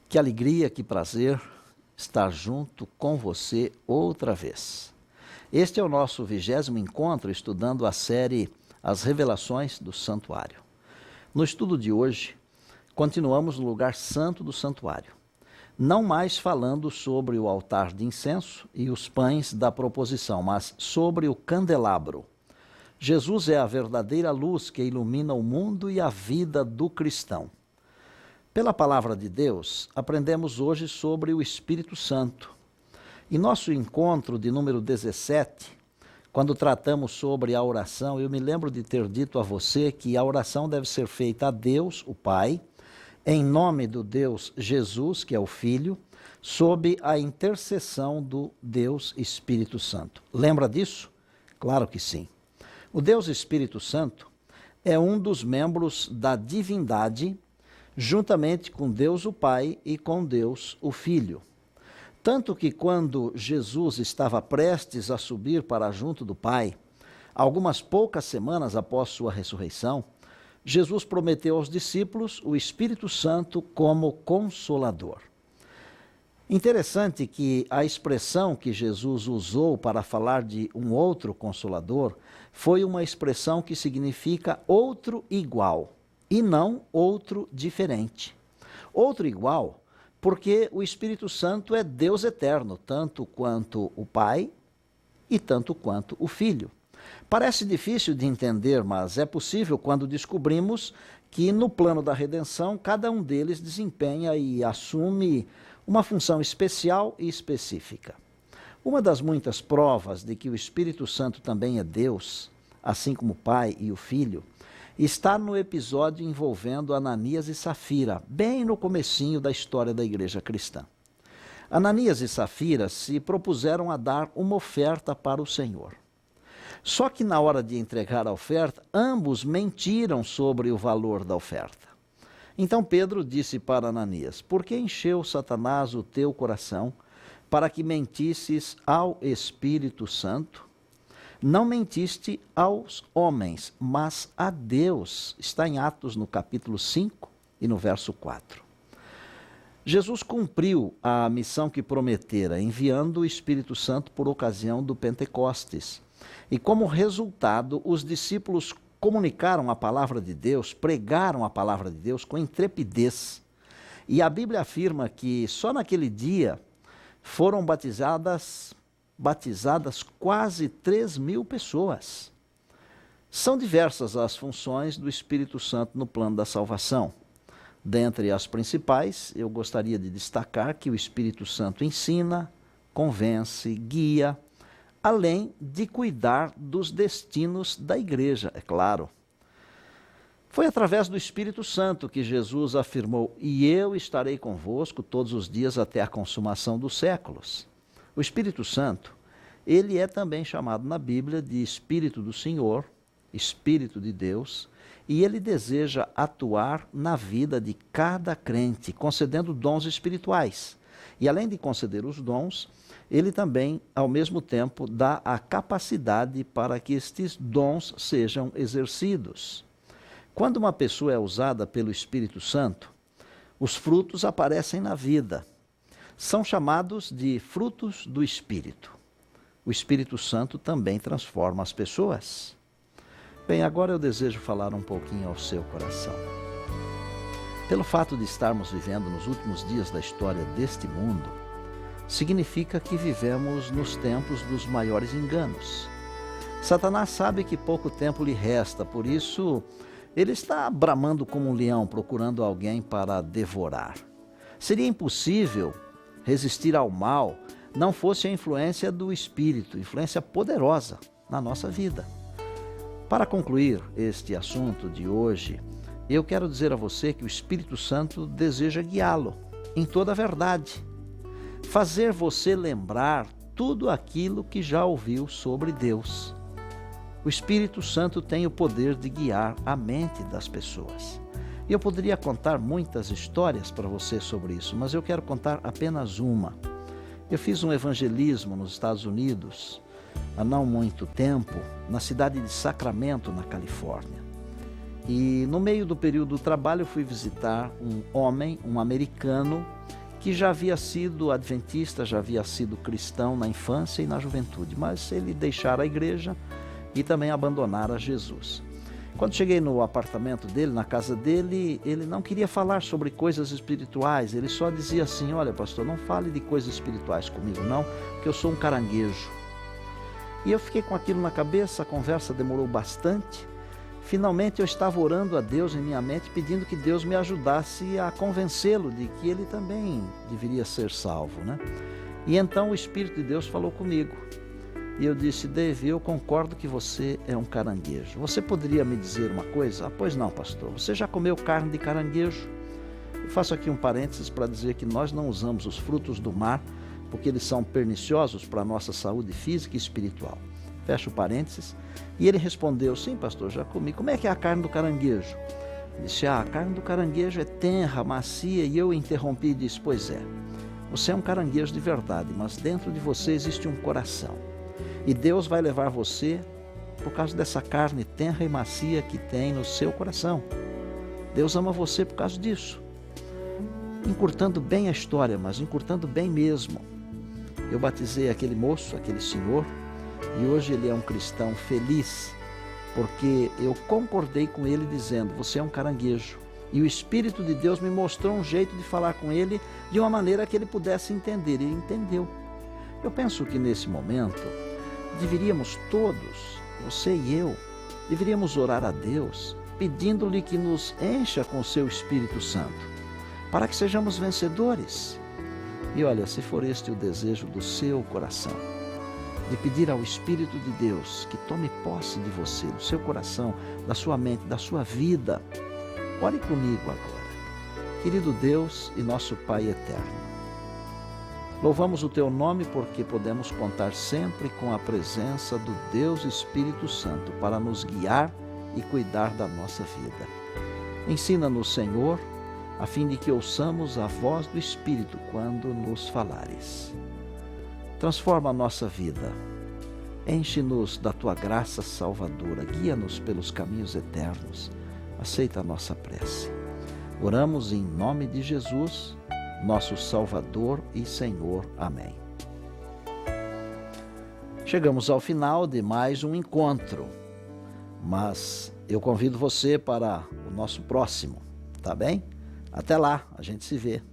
Que alegria, que prazer estar junto com você outra vez. Este é o nosso 20º encontro estudando a série As Revelações do Santuário. No estudo de hoje, continuamos no lugar santo do santuário, não mais falando sobre o altar de incenso e os pães da proposição, mas sobre o candelabro. Jesus é a verdadeira luz que ilumina o mundo e a vida do cristão. Pela palavra de Deus, aprendemos hoje sobre o Espírito Santo. Em nosso encontro de número 17, quando tratamos sobre a oração, eu me lembro de ter dito a você que a oração deve ser feita a Deus, o Pai, em nome do Deus Jesus, que é o Filho, sob a intercessão do Deus Espírito Santo. Lembra disso? Claro que sim. O Deus Espírito Santo é um dos membros da divindade, juntamente com Deus o Pai e com Deus o Filho. Tanto que quando Jesus estava prestes a subir para junto do Pai, algumas poucas semanas após sua ressurreição, Jesus prometeu aos discípulos o Espírito Santo como Consolador. Interessante que a expressão que Jesus usou para falar de um outro Consolador foi uma expressão que significa outro igual e não outro diferente. Outro igual porque o Espírito Santo é Deus eterno, tanto quanto o Pai e tanto quanto o Filho. Parece difícil de entender, mas é possível quando descobrimos que no plano da redenção cada um deles desempenha e assume uma função especial e específica. Uma das muitas provas de que o Espírito Santo também é Deus, assim como o Pai e o Filho, está no episódio envolvendo Ananias e Safira, bem no comecinho da história da igreja cristã. Ananias e Safira se propuseram a dar uma oferta para o Senhor. Só que na hora de entregar a oferta, ambos mentiram sobre o valor da oferta. Então Pedro disse para Ananias: por que encheu Satanás o teu coração para que mentisses ao Espírito Santo? Não mentiste aos homens, mas a Deus. Está em Atos no capítulo 5 e no verso 4. Jesus cumpriu a missão que prometera, enviando o Espírito Santo por ocasião do Pentecostes. E como resultado, os discípulos comunicaram a palavra de Deus, pregaram a palavra de Deus com intrepidez. E a Bíblia afirma que só naquele dia foram batizadas quase 3.000 pessoas. São diversas as funções do Espírito Santo no plano da salvação. Dentre as principais, eu gostaria de destacar que o Espírito Santo ensina, convence, guia, além de cuidar dos destinos da igreja, é claro. Foi através do Espírito Santo que Jesus afirmou: e eu estarei convosco todos os dias até a consumação dos séculos. O Espírito Santo, ele é também chamado na Bíblia de Espírito do Senhor, Espírito de Deus, e ele deseja atuar na vida de cada crente, concedendo dons espirituais. E além de conceder os dons, ele também, ao mesmo tempo, dá a capacidade para que estes dons sejam exercidos. Quando uma pessoa é usada pelo Espírito Santo, os frutos aparecem na vida. São chamados de frutos do Espírito. O Espírito Santo também transforma as pessoas. Bem, agora eu desejo falar um pouquinho ao seu coração. Pelo fato de estarmos vivendo nos últimos dias da história deste mundo, significa que vivemos nos tempos dos maiores enganos. Satanás sabe que pouco tempo lhe resta, por isso ele está bramando como um leão, procurando alguém para devorar. Seria impossível resistir ao mal, não fosse a influência do Espírito, influência poderosa na nossa vida. Para concluir este assunto de hoje, eu quero dizer a você que o Espírito Santo deseja guiá-lo em toda a verdade, fazer você lembrar tudo aquilo que já ouviu sobre Deus. O Espírito Santo tem o poder de guiar a mente das pessoas. Eu poderia contar muitas histórias para você sobre isso, mas eu quero contar apenas uma. Eu fiz um evangelismo nos Estados Unidos há não muito tempo, na cidade de Sacramento, na Califórnia. E no meio do período do trabalho eu fui visitar um homem, um americano, que já havia sido adventista, já havia sido cristão na infância e na juventude, mas ele deixara a igreja e também abandonara Jesus. Quando cheguei no apartamento dele, na casa dele, ele não queria falar sobre coisas espirituais, ele só dizia assim: olha, pastor, não fale de coisas espirituais comigo não, porque eu sou um caranguejo. E eu fiquei com aquilo na cabeça, a conversa demorou bastante. Finalmente eu estava orando a Deus em minha mente, pedindo que Deus me ajudasse a convencê-lo de que ele também deveria ser salvo, né? E então o Espírito de Deus falou comigo. E eu disse: Dave, eu concordo que você é um caranguejo. Você poderia me dizer uma coisa? Ah, pois não, pastor. Você já comeu carne de caranguejo? Eu faço aqui um parênteses para dizer que nós não usamos os frutos do mar, porque eles são perniciosos para a nossa saúde física e espiritual. Fecho parênteses. E ele respondeu: sim, pastor, já comi. Como é que é a carne do caranguejo? Eu disse: a carne do caranguejo é tenra, macia. E eu interrompi e disse: pois é, você é um caranguejo de verdade, mas dentro de você existe um coração. E Deus vai levar você por causa dessa carne tenra e macia que tem no seu coração. Deus ama você por causa disso. Encurtando bem a história, mas encurtando bem mesmo, eu batizei aquele moço, aquele senhor, e hoje ele é um cristão feliz, porque eu concordei com ele dizendo: você é um caranguejo. E o Espírito de Deus me mostrou um jeito de falar com ele de uma maneira que ele pudesse entender. Ele entendeu. Eu penso que nesse momento deveríamos todos, você e eu, deveríamos orar a Deus, pedindo-lhe que nos encha com o seu Espírito Santo, para que sejamos vencedores. E olha, se for este o desejo do seu coração, de pedir ao Espírito de Deus que tome posse de você, do seu coração, da sua mente, da sua vida, ore comigo agora. Querido Deus e nosso Pai eterno, louvamos o Teu nome porque podemos contar sempre com a presença do Deus Espírito Santo para nos guiar e cuidar da nossa vida. Ensina-nos, Senhor, a fim de que ouçamos a voz do Espírito quando nos falares. Transforma a nossa vida, enche-nos da Tua graça salvadora, guia-nos pelos caminhos eternos, aceita a nossa prece. Oramos em nome de Jesus, nosso Salvador e Senhor. Amém. Chegamos ao final de mais um encontro, mas eu convido você para o nosso próximo, tá bem? Até lá, a gente se vê.